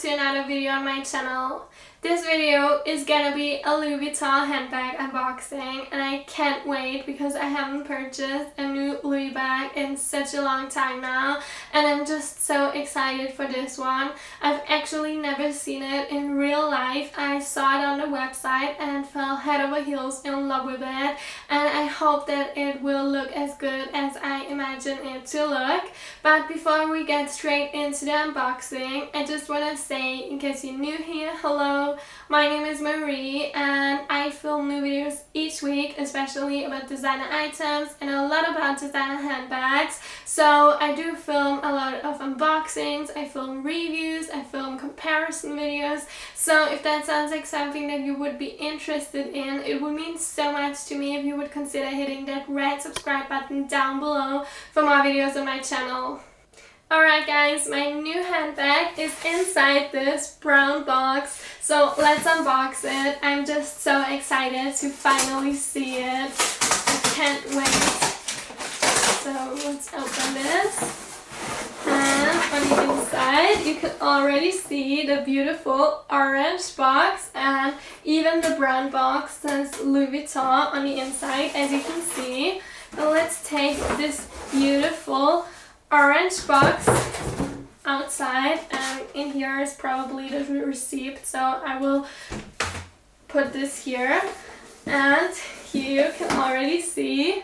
to another video on my channel. This video is gonna be a Louis Vuitton handbag unboxing, and I can't wait because I haven't purchased a new Louis bag in such a long time now, and I'm just so excited for this one. I've actually never seen it in real life. I saw it on the website and fell head over heels in love with it, and I hope that it will look as good as I imagine it to look. But before we get straight into the unboxing, I just want to say, in case you're new here, hello, my name is Marie and I film new videos each week, especially about designer items and a lot about designer handbags. So I do film a lot of unboxings, I film reviews, I film comparison videos. So if that sounds like something that you would be interested in, it would mean so much to me if you would consider hitting that red subscribe button down below for more videos on my channel. Alright guys, my new handbag is inside this brown box, so let's unbox it. I'm just so excited to finally see it. I can't wait. So let's open this. And on the inside you can already see the beautiful orange box, and even the brown box says Louis Vuitton on the inside, as you can see. Now let's take this beautiful orange box outside, and in here is probably the receipt, so I will put this here. And here you can already see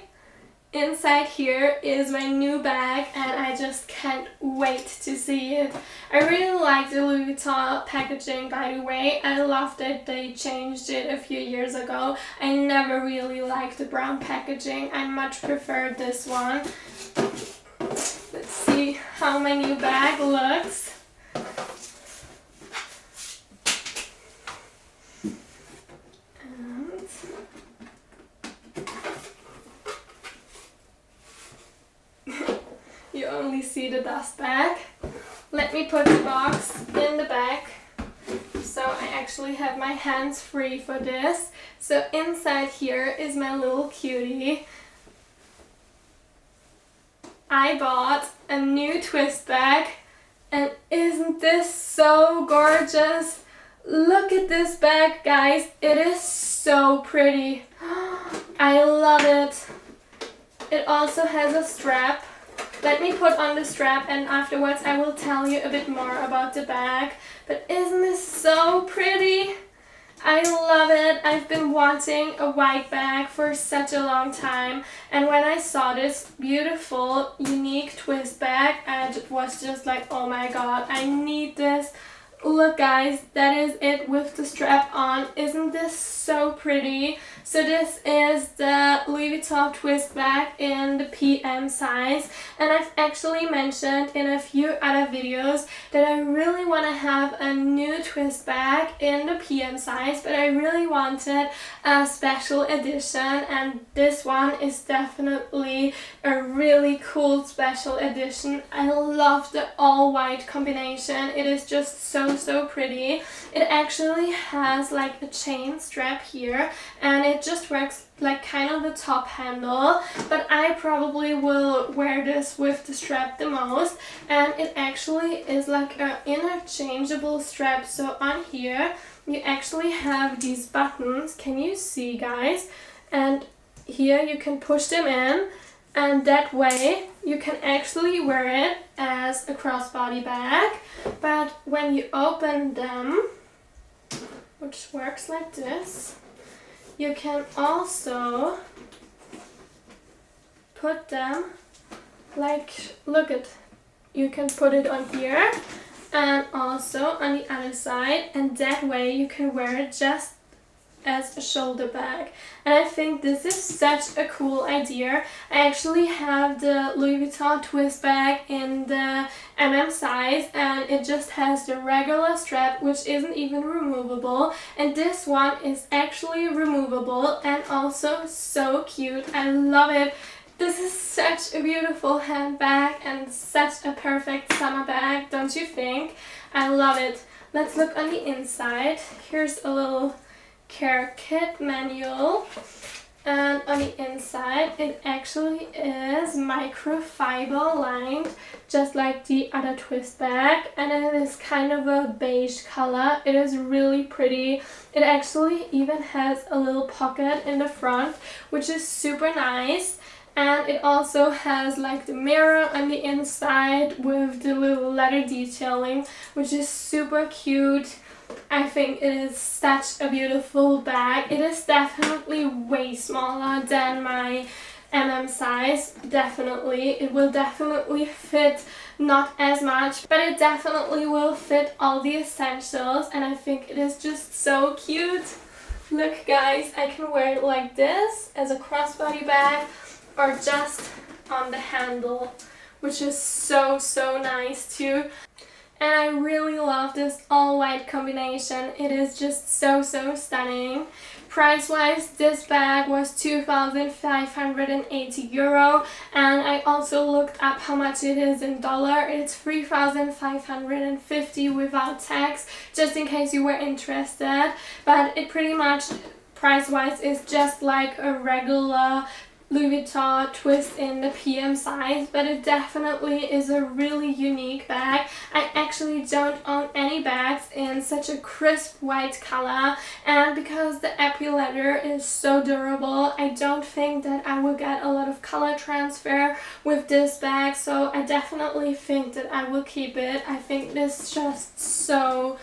inside here is my new bag, and I just can't wait to see it. I really like the Louis Vuitton packaging, by the way. I love that they changed it a few years ago. I never really liked the brown packaging. I much prefer this one. Let's see how my new bag looks. And you only see the dust bag. Let me put the box in the bag, so I actually have my hands free for this. So inside here is my little cutie. I bought a new twist bag, and isn't this so gorgeous? Look at this bag, guys. It is so pretty. I love it. It also has a strap. Let me put on the strap, and afterwards I will tell you a bit more about the bag. But isn't this so pretty? I love it. I've been wanting a white bag for such a long time, and when I saw this beautiful, unique twist bag, I was just like, oh my god, I need this. Look guys, that is it with the strap on. Isn't this so pretty? So this is the Louis Vuitton twist bag in the PM size, and I've actually mentioned in a few other videos that I really want to have a new twist bag in the PM size, but I really wanted a special edition, and this one is definitely a really cool special edition. I love the all white combination. It is just so pretty. It actually has like a chain strap here, and it just works like kind of the top handle, but I probably will wear this with the strap the most. And it actually is like an interchangeable strap, so on here you actually have these buttons. Can you see, guys? And here you can push them in, and that way you can actually wear it as a crossbody bag. But when you open them, which works like this, you can also put them like, look at, you can put it on here and also on the other side, and that way you can wear it just as a shoulder bag. And I think this is such a cool idea. I actually have the Louis Vuitton twist bag in the MM size, and it just has the regular strap, which isn't even removable, and this one is actually removable and also so cute. I love it. This is such a beautiful handbag and such a perfect summer bag, don't you think? I love it. Let's look on the inside. Here's a little care kit manual, and on the inside it actually is microfiber lined, just like the other twist bag, and it is kind of a beige color. It is really pretty. It actually even has a little pocket in the front, which is super nice. And it also has like the mirror on the inside with the little leather detailing, which is super cute. I think it is such a beautiful bag. It is definitely way smaller than my size. Definitely. It will definitely fit not as much, but it definitely will fit all the essentials, and I think it is just so cute. Look guys, I can wear it like this as a crossbody bag, or just on the handle, which is so nice too. And I really love this all white combination. It is just so stunning. Price wise, this bag was €2,580, and I also looked up how much it is in dollar. It's 3,550 without tax, just in case you were interested. But it pretty much, price wise, is just like a regular Louis Vuitton twist in the PM size, but it definitely is a really unique bag. I actually don't own any bags in such a crisp white color, and because the épée leather is so durable, I don't think that I will get a lot of color transfer with this bag, so I definitely think that I will keep it. I think this is just so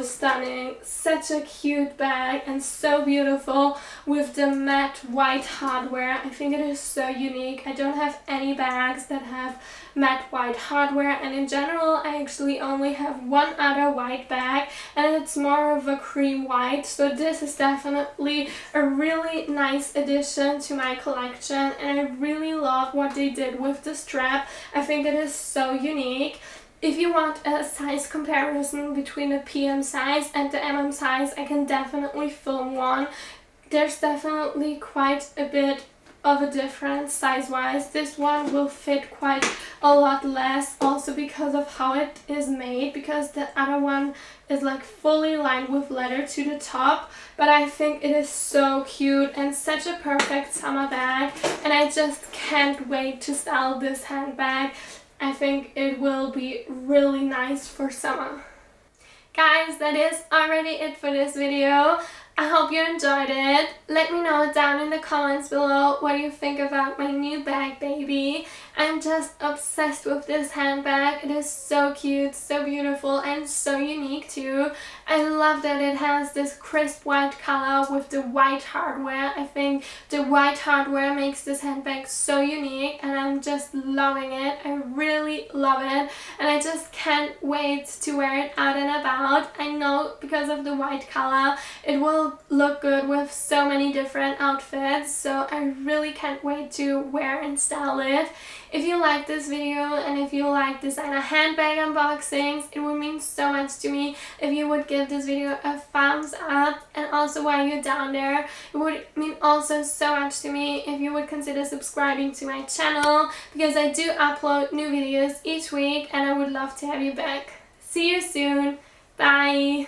stunning. Such a cute bag and so beautiful with the matte white hardware. I think it is so unique. I don't have any bags that have matte white hardware, and in general I actually only have one other white bag, and it's more of a cream white, so this is definitely a really nice addition to my collection, and I really love what they did with the strap. I think it is so unique. If you want a size comparison between the PM size and the MM size, I can definitely film one. There's definitely quite a bit of a difference size-wise. This one will fit quite a lot less, also because of how it is made, because the other one is like fully lined with leather to the top. But I think it is so cute and such a perfect summer bag, and I just can't wait to style this handbag. I think it will be really nice for summer. Guys, that is already it for this video. I hope you enjoyed it. Let me know down in the comments below what you think about my new bag, baby. I'm just obsessed with this handbag. It is so cute, so beautiful, and so unique too. I love that it has this crisp white color with the white hardware. I think the white hardware makes this handbag so unique, and I'm just loving it. I really love it, and I just can't wait to wear it out and about. I know because of the white color it will look good with so many different outfits, so I really can't wait to wear and style it. If you like this video and if you like designer handbag unboxings, it would mean so much to me if you would give this video a thumbs up, and also while you're down there, it would mean also so much to me if you would consider subscribing to my channel, because I do upload new videos each week and I would love to have you back. See you soon. Bye!